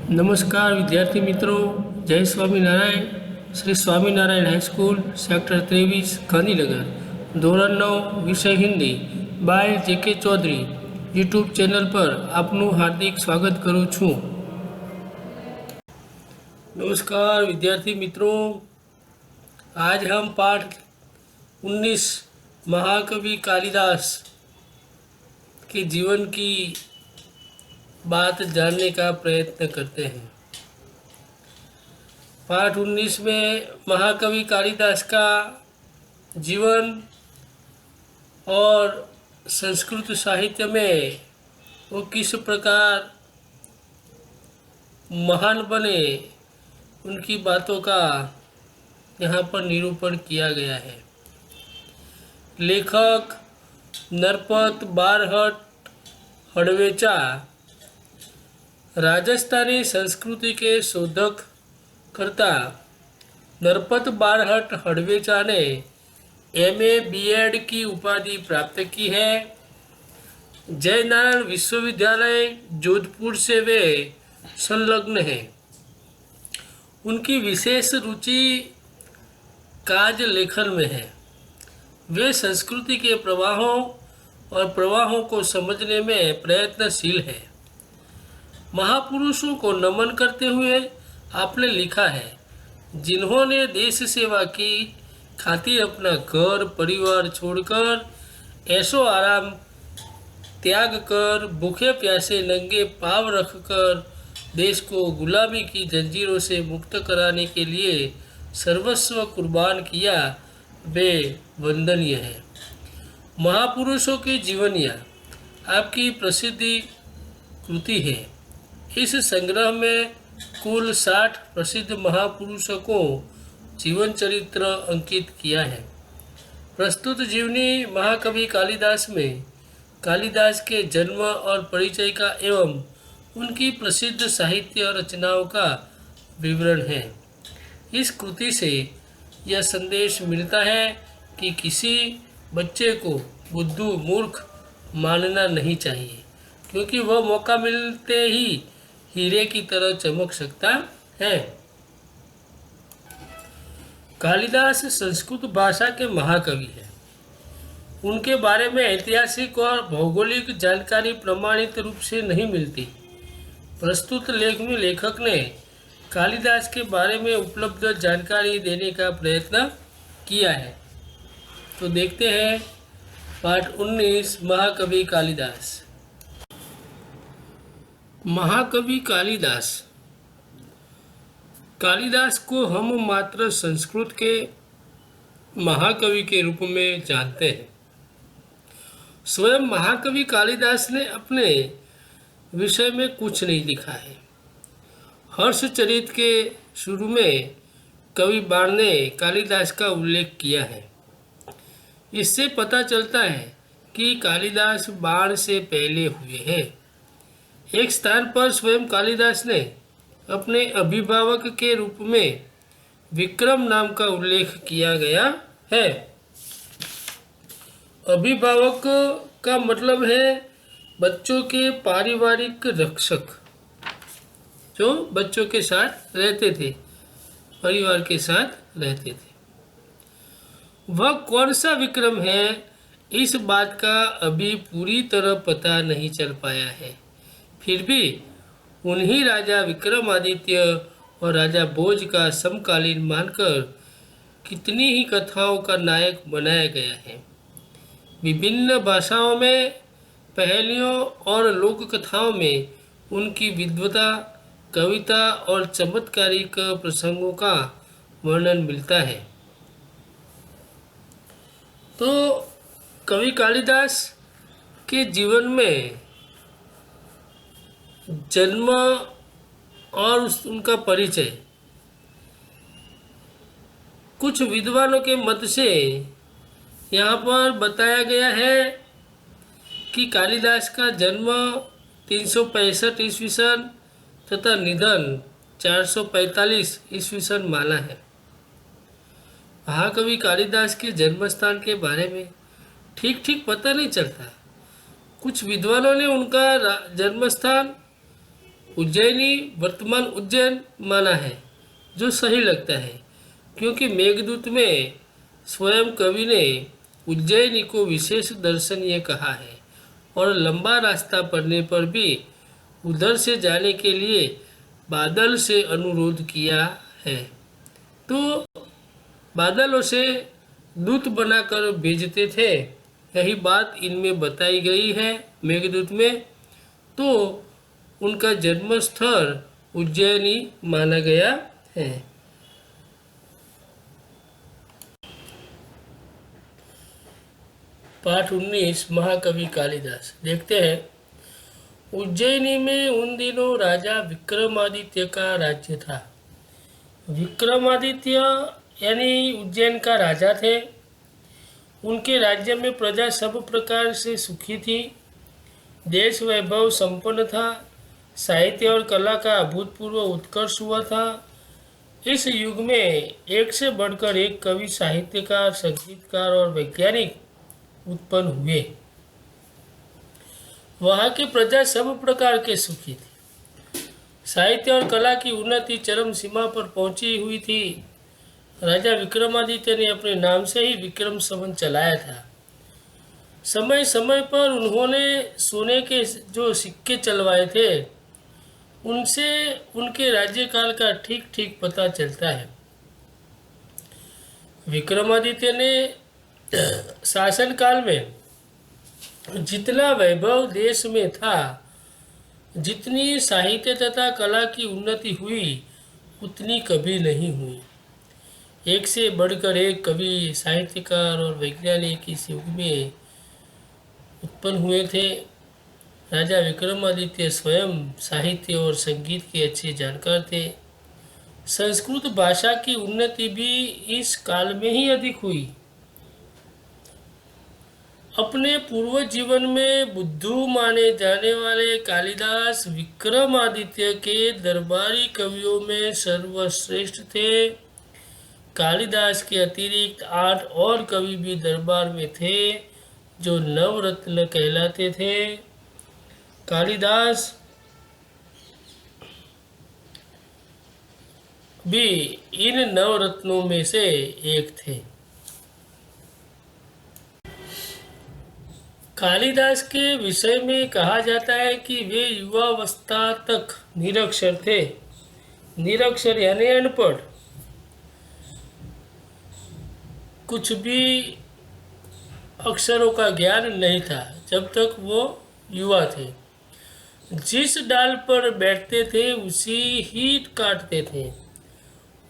नमस्कार विद्यार्थी मित्रों, जय स्वामीनारायण। श्री स्वामीनारायण हाईस्कूल सेक्टर 23 गांधीनगर ધોરણ 9 વિષય Hindi by J K. Chaudhary YouTube channel पर आपનું हार्दिक स्वागत करूँ છું। नमस्कार विद्यार्थी मित्रों, आज हम पाठ 19 महाकवि कालिदास के जीवन की बात जानने का प्रयत्न करते हैं। पाठ 19 में महाकवि कालिदास का जीवन और संस्कृत साहित्य में वो किस प्रकार महान बने, उनकी बातों का यहाँ पर निरूपण किया गया है। लेखक नरपत बारहट हड़वेचा राजस्थानी संस्कृति के शोधक करता नरपत बारहट हड़वेचा ने एमए बीएड की उपाधि प्राप्त की है। जयनारायण विश्वविद्यालय जोधपुर से वे संलग्न हैं। उनकी विशेष रुचि काव्य लेखन में है। वे संस्कृति के प्रवाहों और प्रवाहों को समझने में प्रयत्नशील है। महापुरुषों को नमन करते हुए आपने लिखा है, जिन्होंने देश सेवा की खातिर अपना घर परिवार छोड़कर ऐशो आराम त्याग कर भूखे प्यासे नंगे पांव रखकर देश को गुलामी की जंजीरों से मुक्त कराने के लिए सर्वस्व कुर्बान किया, वे वंदनीय है। महापुरुषों की जीवनियाँ आपकी प्रसिद्ध कृति है। इस संग्रह में कुल 60 प्रसिद्ध महापुरुषों को जीवन चरित्र अंकित किया है। प्रस्तुत जीवनी महाकवि कालिदास में कालिदास के जन्म और परिचय का एवं उनकी प्रसिद्ध साहित्य रचनाओं का विवरण है। इस कृति से यह संदेश मिलता है कि किसी बच्चे को बुद्धू मूर्ख मानना नहीं चाहिए, क्योंकि वह मौका मिलते ही हीरे की तरह चमक सकता है। कालिदास संस्कृत भाषा के महाकवि हैं। उनके बारे में ऐतिहासिक और भौगोलिक जानकारी प्रमाणित रूप से नहीं मिलती। प्रस्तुत लेख में लेखक ने कालिदास के बारे में उपलब्ध जानकारी देने का प्रयत्न किया है। तो देखते हैं पाठ 19 महाकवि कालिदास। महाकवि कालिदास। कालिदास को हम मात्र संस्कृत के महाकवि के रूप में जानते हैं। स्वयं महाकवि कालिदास ने अपने विषय में कुछ नहीं लिखा है। हर्षचरित के शुरू में कवि बाण ने कालिदास का उल्लेख किया है। इससे पता चलता है कि कालिदास बाण से पहले हुए हैं। एक स्थान पर स्वयं कालिदास ने अपने अभिभावक के रूप में विक्रम नाम का उल्लेख किया गया है। अभिभावक का मतलब है बच्चों के पारिवारिक रक्षक, जो बच्चों के साथ रहते थे, परिवार के साथ रहते थे। वह कौन सा विक्रम है, इस बात का अभी पूरी तरह पता नहीं चल पाया है। फिर भी उन्हीं राजा विक्रमादित्य और राजा भोज का समकालीन मानकर कितनी ही कथाओं का नायक बनाया गया है। विभिन्न भाषाओं में पहेलियों और लोक कथाओं में उनकी विद्वता, कविता और चमत्कारिक प्रसंगों का वर्णन मिलता है। तो कवि कालिदास के जीवन में जन्म और उनका परिचय कुछ विद्वानों के मत से यहाँ पर बताया गया है कि कालिदास का जन्म 365 ईस्वी सन तथा निधन 445 ईस्वी सन माना है। महाकवि कालिदास के जन्म स्थान के बारे में ठीक पता नहीं चलता। कुछ विद्वानों ने उनका जन्म स्थान उज्जैनी वर्तमान उज्जैन माना है, जो सही लगता है, क्योंकि मेघदूत में स्वयं कवि ने उज्जैनी को विशेष दर्शनीय कहा है और लंबा रास्ता पड़ने पर भी उधर से जाने के लिए बादल से अनुरोध किया है। तो बादलों से दूत बनाकर भेजते थे, यही बात इनमें बताई गई है मेघदूत में। तो उनका जन्म स्थल उज्जैनी माना गया है। पाठ 19 महाकवि कालिदास। देखते हैं। उज्जैनी में उन दिनों राजा विक्रमादित्य का राज्य था। विक्रमादित्य यानी उज्जैन का राजा थे। उनके राज्य में प्रजा सब प्रकार से सुखी थी। देश वैभव संपन्न था। साहित्य और कला का अभूतपूर्व उत्कर्ष हुआ था। इस युग में एक से बढ़कर एक कवि, साहित्यकार, संगीतकार और वैज्ञानिक उत्पन्न हुए। वहाँ की प्रजा सब प्रकार के सुखी थी। साहित्य और कला की उन्नति चरम सीमा पर पहुंची हुई थी। राजा विक्रमादित्य ने अपने नाम से ही विक्रम संवत चलाया था। समय समय पर उन्होंने सोने के जो सिक्के चलवाए थे, उनसे उनके राज्यकाल का ठीक ठीक पता चलता है। विक्रमादित्य ने शासन काल में जितना वैभव देश में था, जितनी साहित्य तथा कला की उन्नति हुई, उतनी कभी नहीं हुई। एक से बढ़कर एक कवि, साहित्यकार और वैज्ञानिक इस युग में उत्पन्न हुए थे। राजा विक्रमादित्य स्वयं साहित्य और संगीत के अच्छे जानकार थे। संस्कृत भाषा की उन्नति भी इस काल में ही अधिक हुई। अपने पूर्व जीवन में बुद्धू माने जाने वाले कालिदास विक्रमादित्य के दरबारी कवियों में सर्वश्रेष्ठ थे। कालिदास के अतिरिक्त 8 और कवि भी दरबार में थे, जो नवरत्न कहलाते थे। कालिदास भी इन नवरत्नों में से एक थे। कालिदास के विषय में कहा जाता है कि वे युवावस्था तक निरक्षर थे। निरक्षर यानी अनपढ़, कुछ भी अक्षरों का ज्ञान नहीं था जब तक वो युवा थे। जिस डाल पर बैठते थे उसी ही काटते थे।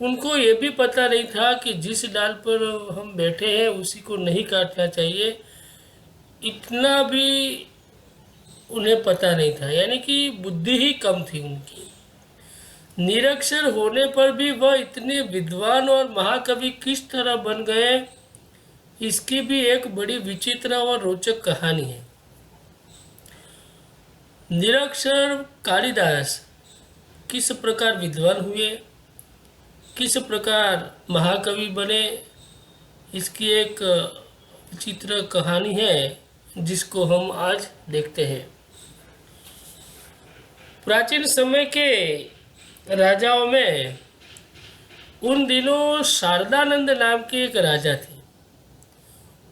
उनको ये भी पता नहीं था कि जिस डाल पर हम बैठे हैं उसी को नहीं काटना चाहिए, इतना भी उन्हें पता नहीं था। यानी कि बुद्धि ही कम थी उनकी। निरक्षर होने पर भी वह इतने विद्वान और महाकवि किस तरह बन गए, इसकी भी एक बड़ी विचित्र और रोचक कहानी है। निरक्षर कालिदास किस प्रकार विद्वान हुए, किस प्रकार महाकवि बने, इसकी एक विचित्र कहानी है जिसको हम आज देखते हैं। प्राचीन समय के राजाओं में उन दिनों शारदानंद नाम के एक राजा थे।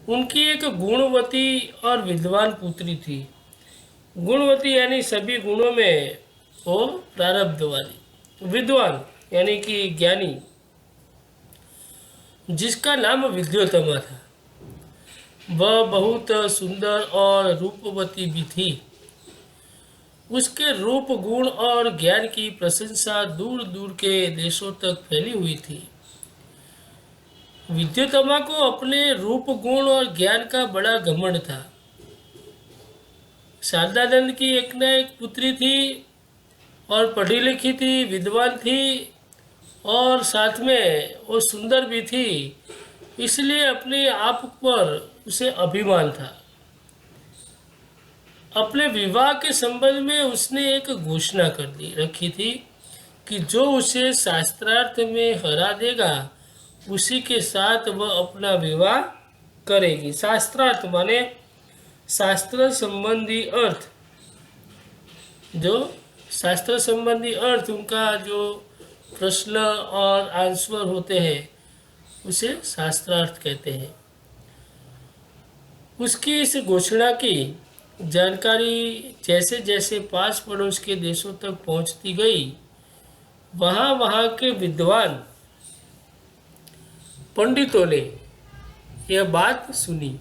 उनकी एक गुणवती और विद्वान पुत्री थी। गुणवती यानी सभी गुणों में वो प्रारब्ध वाली, विद्वान यानी कि ज्ञानी, जिसका नाम विद्योत्तमा था। वह बहुत सुंदर और रूपवती भी थी। उसके रूप, गुण और ज्ञान की प्रशंसा दूर दूर के देशों तक फैली हुई थी। विद्योत्तमा को अपने रूप, गुण और ज्ञान का बड़ा घमंड था। शारदानंद की एक न एक पुत्री थी और पढ़ी लिखी थी, विद्वान थी और साथ में वो सुंदर भी थी, इसलिए अपने आप पर उसे अभिमान था। अपने विवाह के संबंध में उसने एक घोषणा कर दी रखी थी कि जो उसे शास्त्रार्थ में हरा देगा उसी के साथ वह अपना विवाह करेगी। शास्त्रार्थ माने शास्त्र संबंधी अर्थ, जो शास्त्र संबंधी अर्थ, उनका जो प्रश्न और आंसर होते हैं उसे शास्त्रार्थ कहते हैं। उसकी इस घोषणा की जानकारी जैसे जैसे पास पड़ोस के देशों तक पहुंचती गई, वहाँ वहाँ के विद्वान पंडितों ने यह बात सुनी।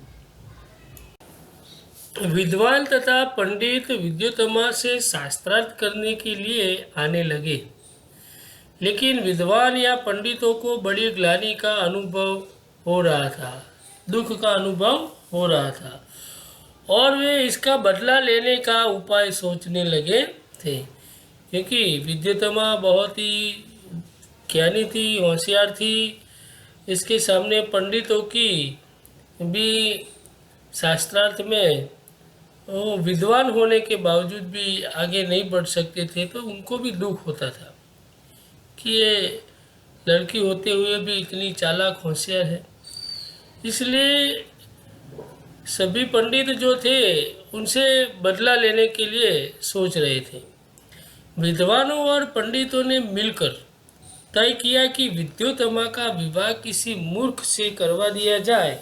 विद्वान तथा पंडित विद्योत्तमा से शास्त्रार्थ करने के लिए आने लगे, लेकिन विद्वान या पंडितों को बड़ी ग्लानि का अनुभव हो रहा था, दुख का अनुभव हो रहा था, और वे इसका बदला लेने का उपाय सोचने लगे थे। क्योंकि विद्योत्तमा बहुत ही ज्ञानी थी, होशियार थी, इसके सामने पंडितों की भी शास्त्रार्थ में वो विद्वान होने के बावजूद भी आगे नहीं बढ़ सकते थे, तो उनको भी दुख होता था कि ये लड़की होते हुए भी इतनी चालाक होशियार है। इसलिए सभी पंडित जो थे उनसे बदला लेने के लिए सोच रहे थे। विद्वानों और पंडितों ने मिलकर तय किया कि विद्योत्तमा का विवाह किसी मूर्ख से करवा दिया जाए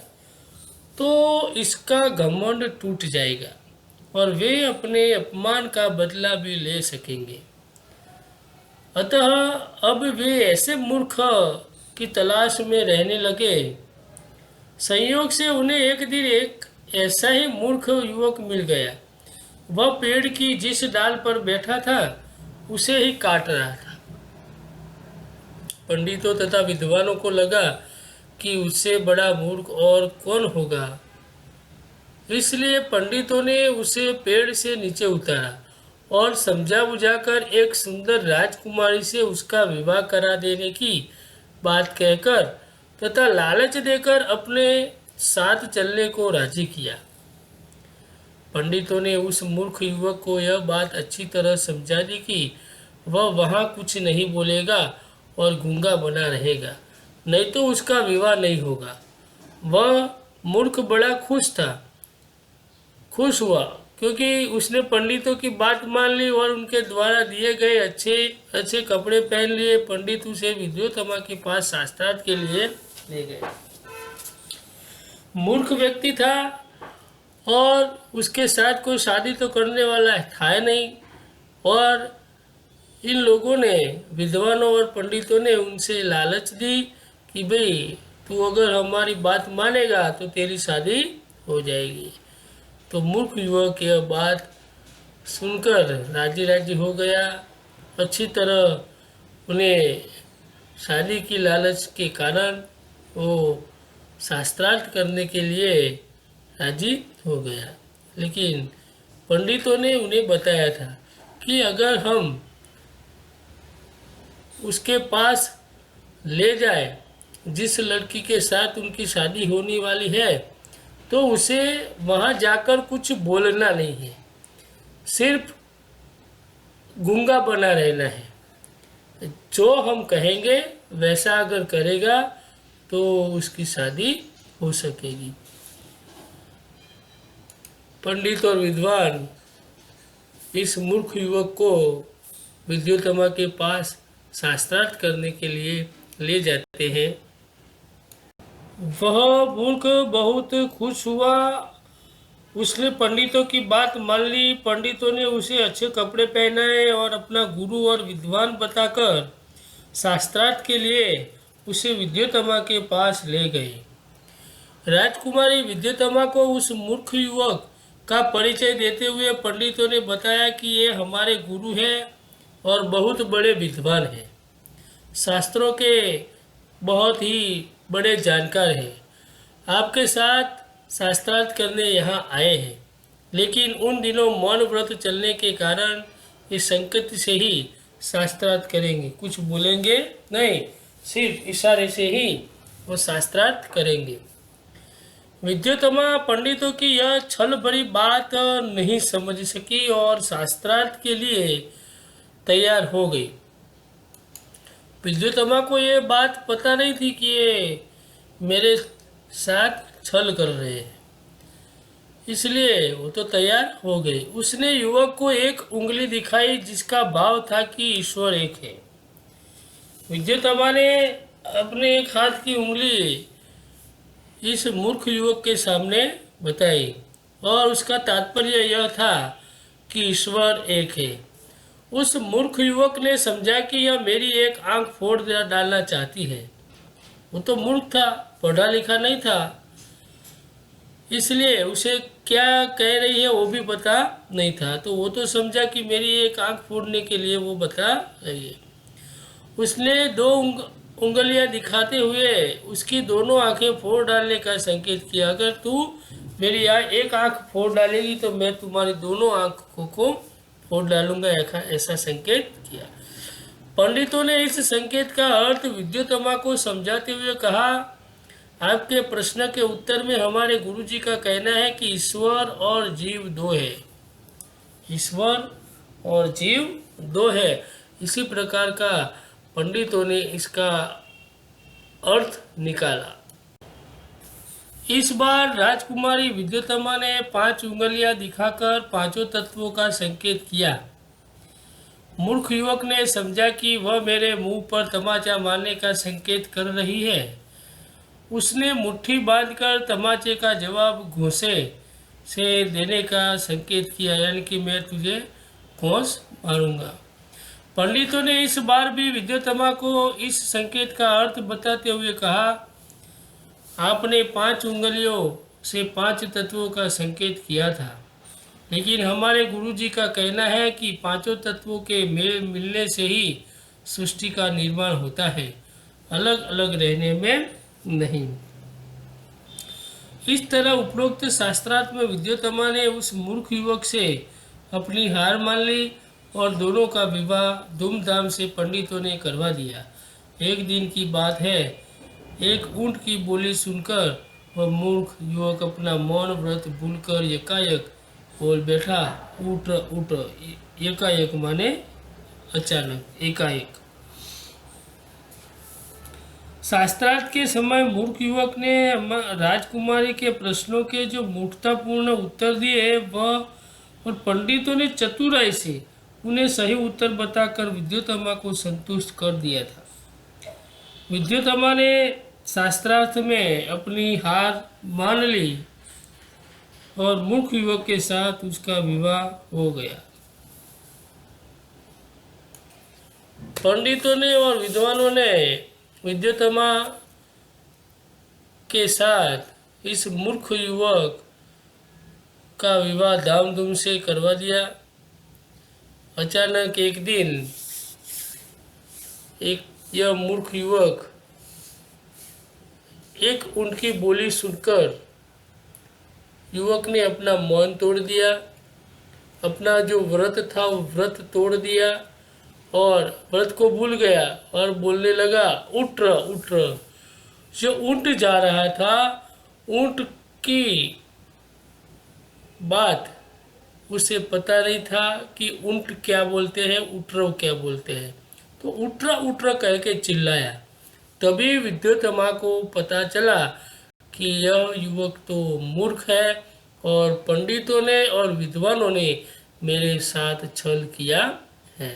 तो इसका घमंड टूट जाएगा और वे अपने अपमान का बदला भी ले सकेंगे। अतः अब वे ऐसे मूर्ख की तलाश में रहने लगे। संयोग से उन्हें एक दिन एक ऐसा ही मूर्ख युवक मिल गया। वह पेड़ की जिस डाल पर बैठा था उसे ही काट रहा था। पंडितों तथा विद्वानों को लगा कि उससे बड़ा मूर्ख और कौन होगा, इसलिए पंडितों ने उसे पेड़ से नीचे उतारा और समझा बुझाकर एक सुंदर राजकुमारी से उसका विवाह करा देने की बात कहकर तथा लालच देकर अपने साथ चलने को राजी किया। पंडितों ने उस मूर्ख युवक को यह बात अच्छी तरह समझा दी कि वह वहाँ कुछ नहीं बोलेगा और गूंगा बना रहेगा, नहीं तो उसका विवाह नहीं होगा। वह मूर्ख बड़ा खुश हुआ क्योंकि उसने पंडितों की बात मान ली और उनके द्वारा दिए गए अच्छे अच्छे कपड़े पहन लिए। पंडित उसे विद्योत्तमा के पास शास्त्रार्थ के लिए ले गए। मूर्ख व्यक्ति था और उसके साथ कोई शादी तो करने वाला था नहीं, और इन लोगों ने, विद्वानों और पंडितों ने उनसे लालच दी कि भाई तू अगर हमारी बात मानेगा तो तेरी शादी हो जाएगी। तो मूर्ख युवक यह बात सुनकर राजी राजी हो गया। अच्छी तरह उन्हें शादी की लालच के कारण वो शास्त्रार्थ करने के लिए राजी हो गया। लेकिन पंडितों ने उन्हें बताया था कि अगर हम उसके पास ले जाए जिस लड़की के साथ उनकी शादी होने वाली है, तो उसे वहाँ जाकर कुछ बोलना नहीं है, सिर्फ गूंगा बना रहना है। जो हम कहेंगे वैसा अगर करेगा तो उसकी शादी हो सकेगी। पंडित और विद्वान इस मूर्ख युवक को विद्योत्तमा के पास शास्त्रार्थ करने के लिए ले जाते हैं। वह मूर्ख बहुत खुश हुआ। उसने पंडितों की बात मान ली। पंडितों ने उसे अच्छे कपड़े पहनाए और अपना गुरु और विद्वान बताकर शास्त्रार्थ के लिए उसे विद्योत्तमा के पास ले गए। राजकुमारी विद्योत्तमा को उस मूर्ख युवक का परिचय देते हुए पंडितों ने बताया कि ये हमारे गुरु हैं और बहुत बड़े विद्वान हैं, शास्त्रों के बहुत ही बड़े जानकार हैं, आपके साथ शास्त्रार्थ करने यहाँ आए हैं। लेकिन उन दिनों मौन व्रत चलने के कारण इस संकट से ही शास्त्रार्थ करेंगे, कुछ बोलेंगे नहीं, सिर्फ इशारे से ही वो शास्त्रार्थ करेंगे। विद्योत्तमा पंडितों की यह छल भरी बात नहीं समझ सकी और शास्त्रार्थ के लिए तैयार हो गई। विद्योत्तमा को ये बात पता नहीं थी कि ये मेरे साथ छल कर रहे हैं। इसलिए वो तो तैयार हो गई। उसने युवक को एक उंगली दिखाई जिसका भाव था कि ईश्वर एक है। विद्युतमा ने अपने एक हाथ की उंगली इस मूर्ख युवक के सामने बताई और उसका तात्पर्य यह था कि ईश्वर एक है। उस मूर्ख युवक ने समझा कि यह मेरी एक आंख फोड़ डालना चाहती है। वो तो मूर्ख था, पढ़ा लिखा नहीं था, इसलिए उसे क्या कह रही है वो भी पता नहीं था। तो वो तो समझा कि मेरी एक आंख फोड़ने के लिए वो बता रही है। उसने दो उंगलियां दिखाते हुए उसकी दोनों आंखें फोड़ डालने का संकेत किया। अगर तू मेरी एक आंख फोड़ डालेगी तो मैं तुम्हारी दोनों आंखों को फोड़ डालूंगा, ऐसा संकेत किया। पंडितों ने इस संकेत का अर्थ विद्युतमा को समझाते हुए कहा, आपके प्रश्न के उत्तर में हमारे गुरुजी का कहना है कि ईश्वर और जीव दो है। ईश्वर और जीव दो है। इसी प्रकार का पंडितों ने इसका अर्थ निकाला। इस बार राजकुमारी विद्युतमा ने 5 उंगलियां दिखाकर पांचों तत्वों का संकेत किया। मूर्ख युवक ने समझा कि वह मेरे मुंह पर तमाचा मारने का संकेत कर रही है। उसने मुट्ठी बांधकर तमाचे का जवाब घूंसे से देने का संकेत किया, यानी कि मैं तुझे घूंस मारूंगा। पंडितों ने इस बार भी विद्युतमा को इस संकेत का अर्थ बताते हुए कहा, आपने 5 उंगलियों से 5 तत्वों का संकेत किया था, लेकिन हमारे गुरुजी का कहना है कि पांचों तत्वों के मेल मिलने से ही सृष्टि का निर्माण होता है, अलग अलग रहने में नहीं। इस तरह उपरोक्त शास्त्रार्थ में विद्युतमा ने उस मूर्ख युवक से अपनी हार मान ली और दोनों का विवाह धूमधाम से पंडितों ने करवा दिया। एक दिन की बात है, एक ऊंट की बोली सुनकर वह मूर्ख युवक अपना मौन व्रत भूलकर एकाएक बोल बैठा, उठ उठ। एकाएक माने अचानक, एकाएक। शास्त्रार्थ के समय मूर्ख युवक ने राजकुमारी के प्रश्नों के जो मूर्खतापूर्ण उत्तर दिए वह और पंडितों ने चतुराई से उन्हें सही उत्तर बताकर विद्युतमा को संतुष्ट कर दिया था। विद्युतमा ने शास्त्रार्थ में अपनी हार मान ली और मूर्ख युवक के साथ उसका विवाह हो गया। पंडितों ने और विद्वानों ने विद्युतमा के साथ इस मूर्ख युवक का विवाह धामधूम से करवा दिया। अचानक एक दिन यह मूर्ख युवक एक ऊंट की बोली सुनकर युवक ने अपना मौन तोड़ दिया, अपना जो व्रत था वो व्रत तोड़ दिया और व्रत को भूल गया और बोलने लगा, उठ उठ। जो ऊंट जा रहा था, ऊंट की बात उसे पता नहीं था कि ऊंट क्या बोलते हैं, उठरो क्या बोलते हैं। तो उठरा कह के चिल्लाया। तभी विद्युतमा को पता चला कि यह युवक तो मूर्ख है और पंडितों ने और विद्वानों ने मेरे साथ छल किया है।